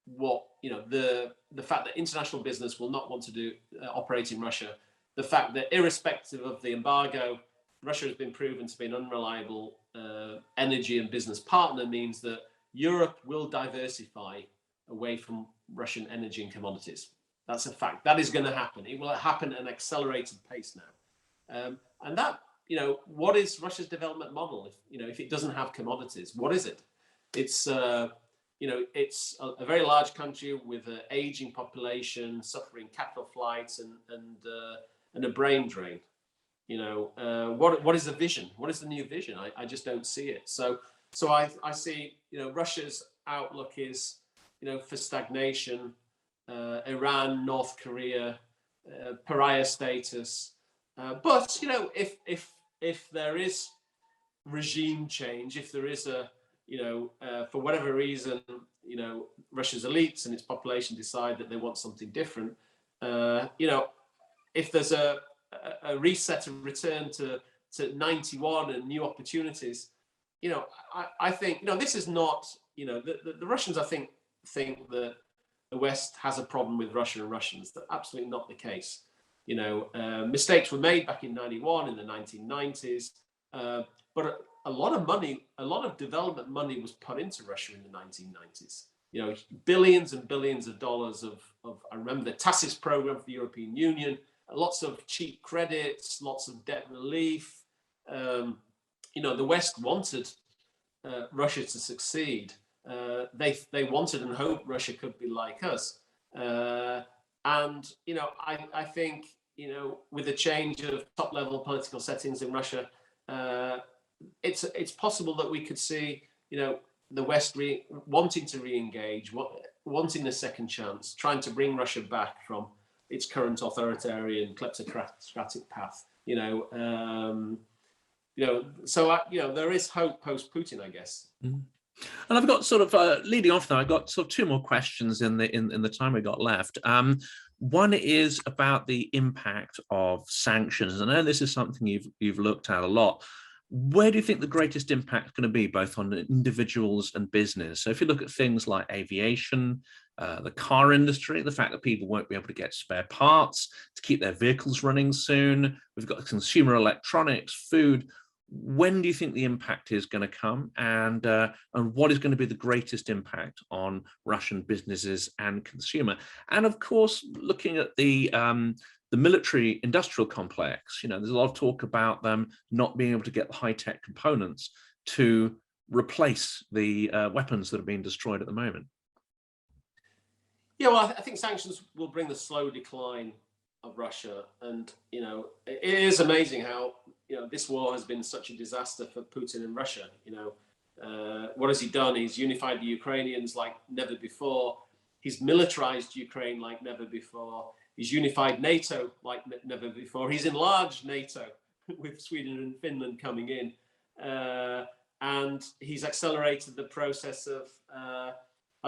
the fact that international business will not want to do operate in Russia, the fact that irrespective of the embargo, Russia has been proven to be an unreliable energy and business partner, means that Europe will diversify away from Russian energy and commodities. That's a fact. That is going to happen. It will happen at an accelerated pace now. And that, what is Russia's development model? If it doesn't have commodities, what is it? It's it's a very large country with an aging population, suffering capital flights and a brain drain. What is the vision? What is the new vision? I just don't see it. So I see, Russia's outlook is, for stagnation, Iran, North Korea, pariah status. But if there is regime change, if there is for whatever reason, Russia's elites and its population decide that they want something different, if there's a reset and return to 91 and new opportunities, I think, this is not, the Russians, I think that the West has a problem with Russia and Russians. That's absolutely not the case. Mistakes were made back in 91, in the 1990s, but a lot of money, a lot of development money was put into Russia in the 1990s. Billions and billions of dollars of I remember the TASIS program for the European Union, lots of cheap credits, lots of debt relief. The West wanted Russia to succeed. They wanted and hoped Russia could be like us. And I think with the change of top level political settings in Russia, it's possible that we could see the West wanting to re-engage, wanting a second chance, trying to bring Russia back from its current authoritarian kleptocratic path. So there is hope post Putin, I guess. Mm. And I've got sort of leading off now. I got sort of two more questions in the time we got left. One is about the impact of sanctions. I know this is something you've looked at a lot. Where do you think the greatest impact is going to be, both on individuals and business? So if you look at things like aviation, the car industry, the fact that people won't be able to get spare parts to keep their vehicles running soon. We've got consumer electronics, food. When do you think the impact is going to come, and what is going to be the greatest impact on Russian businesses and consumer? And of course, looking at the military industrial complex, there's a lot of talk about them not being able to get the high-tech components to replace the weapons that are being destroyed at the moment. Yeah, well, I think sanctions will bring the slow decline of Russia, and it is amazing how this war has been such a disaster for Putin and Russia. What has he done? He's unified the Ukrainians like never before. He's militarized Ukraine like never before. He's unified NATO like never before. He's enlarged NATO with Sweden and Finland coming in, and he's accelerated the process of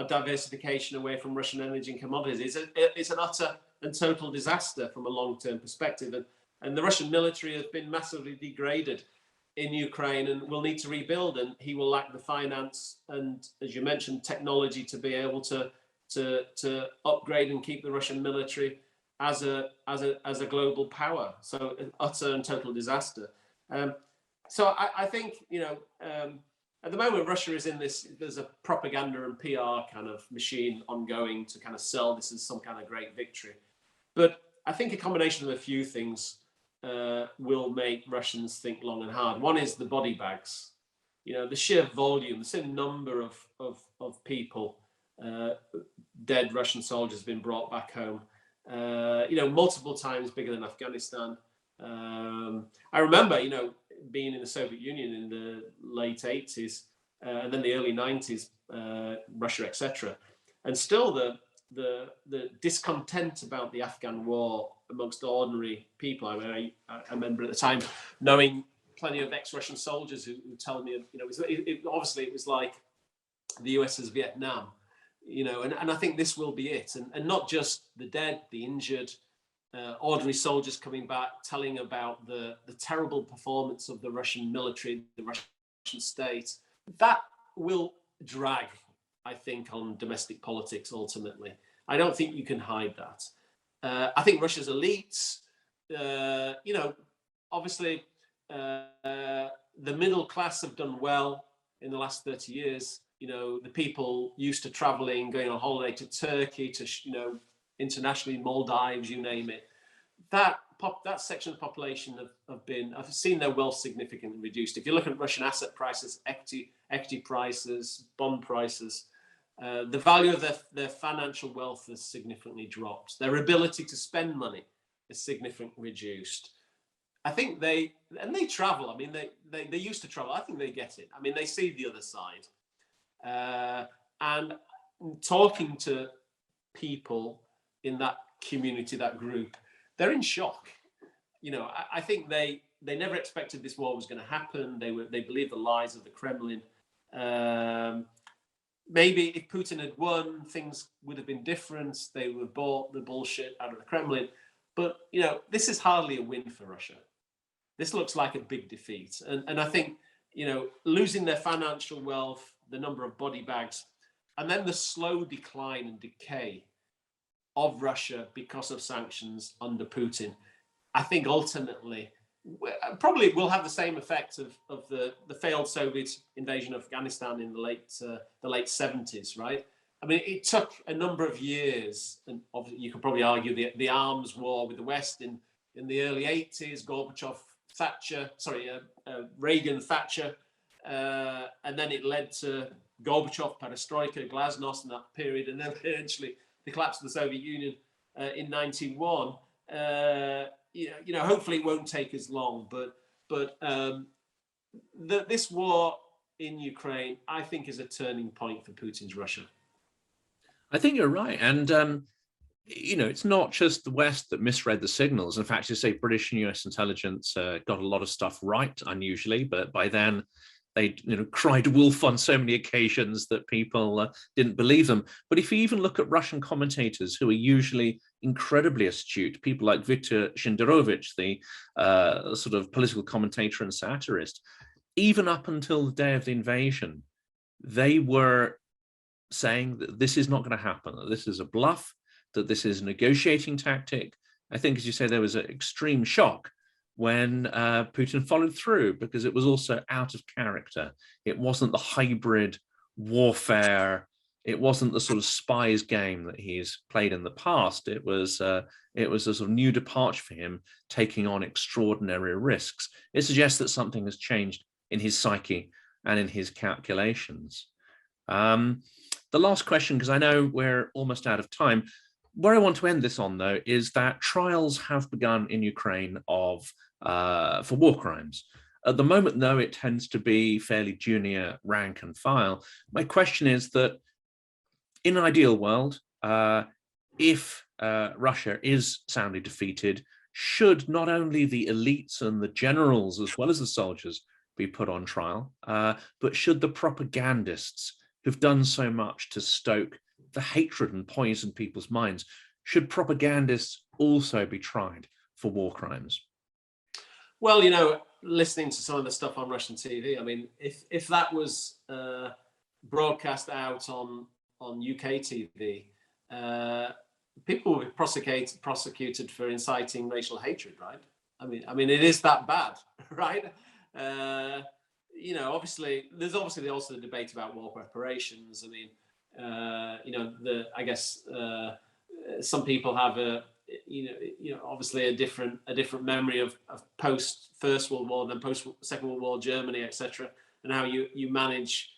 diversification away from Russian energy and commodities. It's an utter and total disaster from a long-term perspective. And the Russian military has been massively degraded in Ukraine and will need to rebuild. And he will lack the finance and, as you mentioned, technology to be able to upgrade and keep the Russian military as a global power. So an utter and total disaster. So I think at the moment Russia is in this. There's a propaganda and PR kind of machine ongoing to kind of sell this as some kind of great victory. But I think a combination of a few things will make Russians think long and hard. One is the body bags. The sheer volume, the sheer number of people dead Russian soldiers have been brought back home. Multiple times bigger than Afghanistan. I remember, being in the Soviet Union in the late 80s and then the early 90s, Russia, etc. And still the discontent about the Afghan war amongst ordinary people. I remember at the time knowing plenty of ex-Russian soldiers who tell me, obviously it was like the US's Vietnam, and I think this will be it. And not just the dead, the injured, ordinary soldiers coming back, telling about the terrible performance of the Russian military, the Russian state. That will drag, I think, on domestic politics ultimately. I don't think you can hide that. I think Russia's elites, obviously the middle class have done well in the last 30 years. The people used to traveling, going on holiday to Turkey, to, internationally, Maldives, you name it. That section of the population I've seen their wealth significantly reduced. If you look at Russian asset prices, equity prices, bond prices, the value of their financial wealth has significantly dropped. Their ability to spend money is significantly reduced. I think they travel. I mean, they used to travel. I think they get it. I mean, they see the other side. And talking to people in that community, that group, they're in shock. I think they never expected this war was going to happen. They believed the lies of the Kremlin. Maybe if Putin had won, things would have been different. They would have bought the bullshit out of the Kremlin. But this is hardly a win for Russia. This looks like a big defeat. And I think losing their financial wealth, the number of body bags, and then the slow decline and decay of Russia because of sanctions under Putin, I think ultimately probably will have the same effect of the failed Soviet invasion of Afghanistan in the late 70s, right? I mean, it took a number of years, and you could probably argue the arms war with the West in the early 80s, Gorbachev, Thatcher, Reagan, Thatcher, and then it led to Gorbachev, Perestroika, Glasnost in that period, and then eventually the collapse of the Soviet Union in 1991. Hopefully it won't take as long, but this war in Ukraine, I think, is a turning point for Putin's Russia. I think you're right, and it's not just the West that misread the signals. In fact, you say British and US intelligence got a lot of stuff right, unusually, but by then they cried wolf on so many occasions that people didn't believe them. But if you even look at Russian commentators who are usually incredibly astute, people like Viktor Shenderovich, the sort of political commentator and satirist, even up until the day of the invasion, they were saying that this is not going to happen, that this is a bluff, that this is a negotiating tactic. I think, as you say, there was an extreme shock when Putin followed through, because it was also out of character. It wasn't the hybrid warfare. It wasn't the sort of spies game that he's played in the past. It was a sort of new departure for him, taking on extraordinary risks. It suggests that something has changed in his psyche and in his calculations. The last question, because I know we're almost out of time, where I want to end this on, though, is that trials have begun in Ukraine for war crimes. At the moment, though, it tends to be fairly junior rank and file. My question is that in an ideal world, if Russia is soundly defeated, should not only the elites and the generals as well as the soldiers be put on trial, but should the propagandists who've done so much to stoke the hatred and poison people's minds, should propagandists also be tried for war crimes? Well, listening to some of the stuff on Russian TV, I mean, if that was broadcast out on UK TV, people would be prosecuted for inciting racial hatred, right? I mean, it is that bad, right? Obviously, there's also the debate about war reparations. I mean, I guess some people have obviously a different memory of post First World War, then post Second World War Germany, etc., and how you manage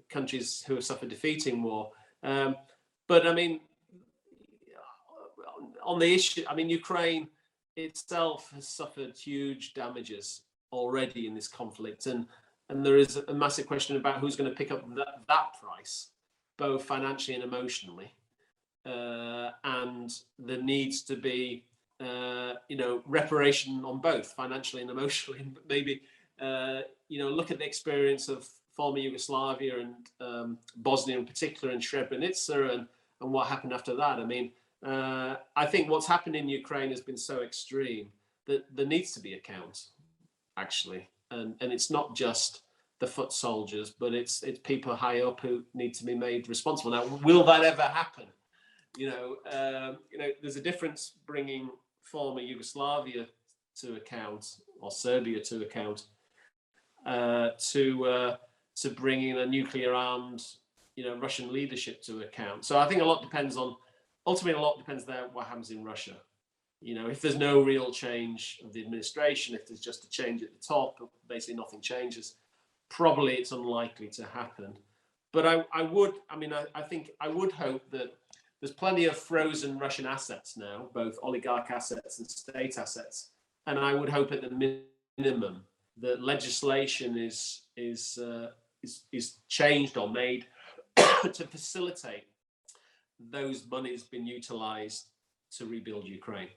countries who have suffered defeat in war. But I mean, on the issue, I mean, Ukraine itself has suffered huge damages already in this conflict, and there is a massive question about who's going to pick up that price, both financially and emotionally. And there needs to be, reparation on both financially and emotionally. Maybe, look at the experience of former Yugoslavia and Bosnia in particular, and Srebrenica, and what happened after that. I mean, I think what's happened in Ukraine has been so extreme that there needs to be account, actually, and it's not just the foot soldiers, but it's people high up who need to be made responsible. Now, will that ever happen? There's a difference bringing former Yugoslavia to account, or Serbia to account, to bringing a nuclear-armed, Russian leadership to account. So I think ultimately a lot depends there what happens in Russia. If there's no real change of the administration, if there's just a change at the top, basically nothing changes, probably it's unlikely to happen. But I think I would hope that there's plenty of frozen Russian assets now, both oligarch assets and state assets, and I would hope at the minimum that legislation is changed or made to facilitate those monies being utilized to rebuild Ukraine.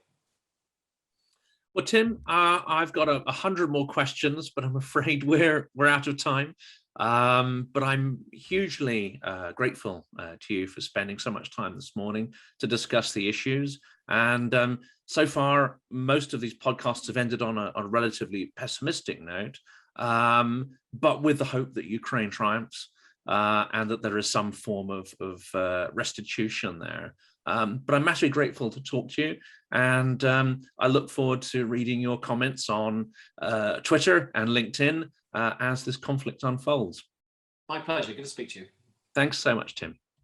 Well, Tim, I've got 100 more questions, but I'm afraid we're out of time. But I'm hugely grateful to you for spending so much time this morning to discuss the issues. And so far, most of these podcasts have ended on a relatively pessimistic note, but with the hope that Ukraine triumphs and that there is some form of restitution there. But I'm massively grateful to talk to you, and I look forward to reading your comments on Twitter and LinkedIn as this conflict unfolds. My pleasure. Good to speak to you. Thanks so much, Tim.